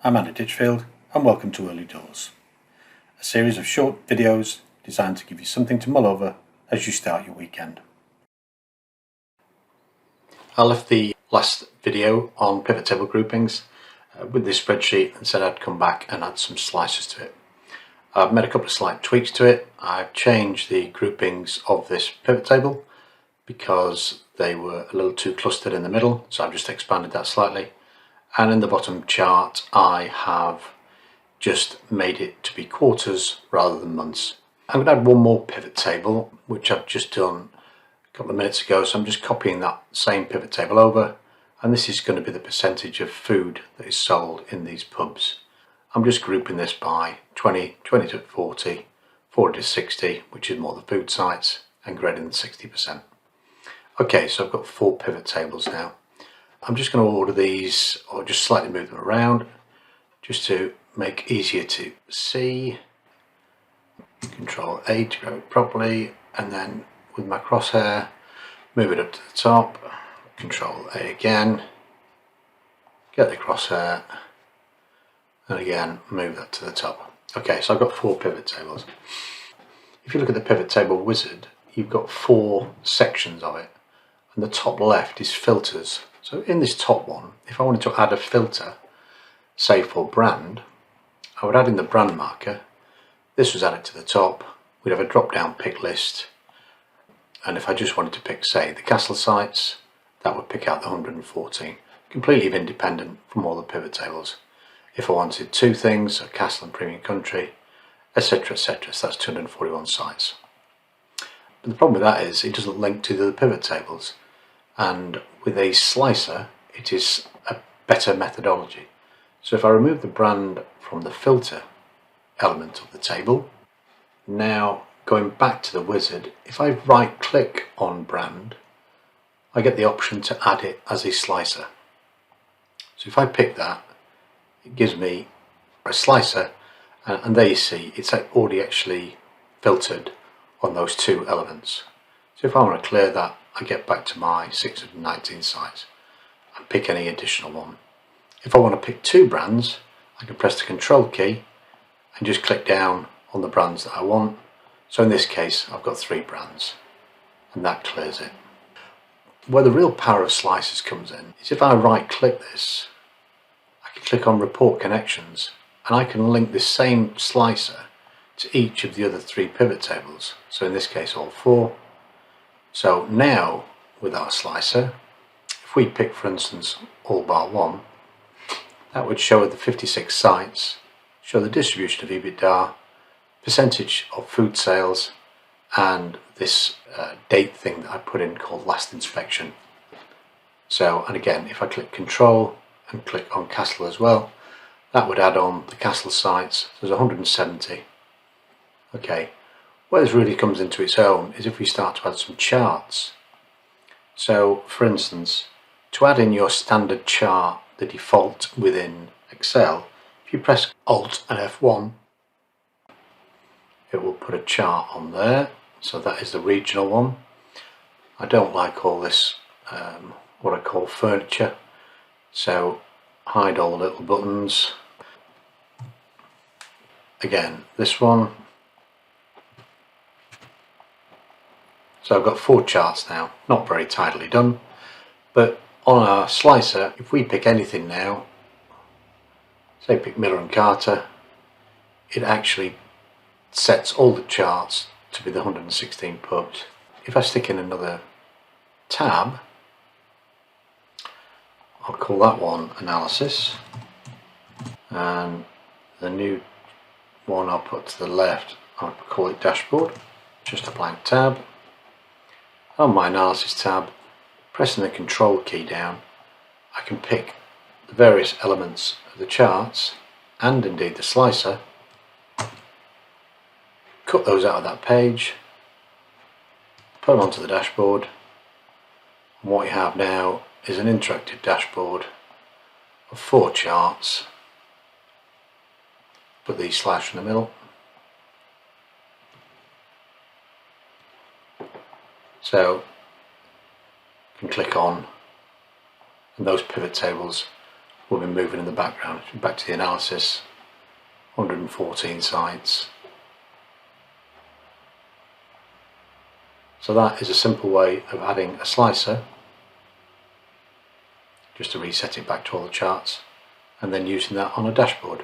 I'm Andy Ditchfield and welcome to Early Doors, a series of short videos designed to give you something to mull over as you start your weekend. I left the last video on pivot table groupings with this spreadsheet and said I'd come back and add some slices to it. I've made a couple of slight tweaks to it. I've changed the groupings of this pivot table because they were a little too clustered in the middle, so I've just expanded that slightly. And in the bottom chart I have just made it to be quarters rather than months. I'm going to add one more pivot table, which I've just done a couple of minutes ago, so I'm just copying that same pivot table over, and this is going to be the percentage of food that is sold in these pubs. I'm just grouping this by 20, 20 to 40, 40 to 60, which is more the food sites, and greater than 60%. Okay, so I've got 4 pivot tables now. I'm just going to order these, or just slightly move them around, just to make it easier to see. Control A to grab it properly, and then with my crosshair, move it up to the top. Control A again, get the crosshair, and again move that to the top. Okay, so I've got 4 pivot tables. If you look at the pivot table wizard, you've got 4 sections of it, and the top left is filters. So in this top one, if I wanted to add a filter, say for brand, I would add in the brand marker. This was added to the top. We'd have a drop down pick list, and if I just wanted to pick, say, the castle sites, that would pick out the 114, completely independent from all the pivot tables. If I wanted 2 things, a castle and premium country, etc, etc, so that's 241 sites. But the problem with that is it doesn't link to the pivot tables, and with a slicer it is a better methodology. So if I remove the brand from the filter element of the table, now going back to the wizard, if I right click on brand, I get the option to add it as a slicer. So if I pick that, it gives me a slicer, and there you see it's already actually filtered on those 2 elements. So if I want to clear that, I get back to my 619 sites and pick any additional one. If I want to pick 2 brands, I can press the control key and just click down on the brands that I want. So in this case I've got 3 brands, and that clears it. Where the real power of slices comes in is if I right click this, I can click on report connections, and I can link this same slicer to each of the other 3 pivot tables, so in this case all 4. So now with our slicer, if we pick for instance all bar 1, that would show the 56 sites, show the distribution of EBITDA, percentage of food sales, and this date thing that I put in called last inspection. So, and again, if I click control and click on castle as well, that would add on the castle sites. There's 170. Okay, where this really comes into its own is if we start to add some charts. So for instance, to add in your standard chart, the default within Excel, if you press Alt and F1, it will put a chart on there. So that is the regional one. I don't like all this what I call furniture, so hide all the little buttons. Again, this one. So I've got 4 charts now, not very tidily done, but on our slicer, if we pick anything now, say pick Miller and Carter, it actually sets all the charts to be the 116 pubs. If I stick in another tab, I'll call that one analysis, and the new one I'll put to the left, I'll call it dashboard, just a blank tab. On my analysis tab, pressing the control key down, I can pick the various elements of the charts and indeed the slicer, cut those out of that page, put them onto the dashboard, and what we have now is an interactive dashboard of 4 charts. Put the slash in the middle. So you can click on, and those pivot tables will be moving in the background. Back to the analysis, 114 sites. So that is a simple way of adding a slicer, just to reset it back to all the charts, and then using that on a dashboard.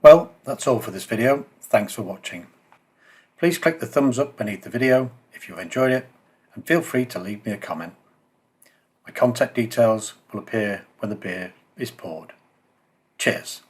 Well, that's all for this video. Thanks for watching. Please click the thumbs up beneath the video if you've enjoyed it, and feel free to leave me a comment. My contact details will appear when the beer is poured. Cheers.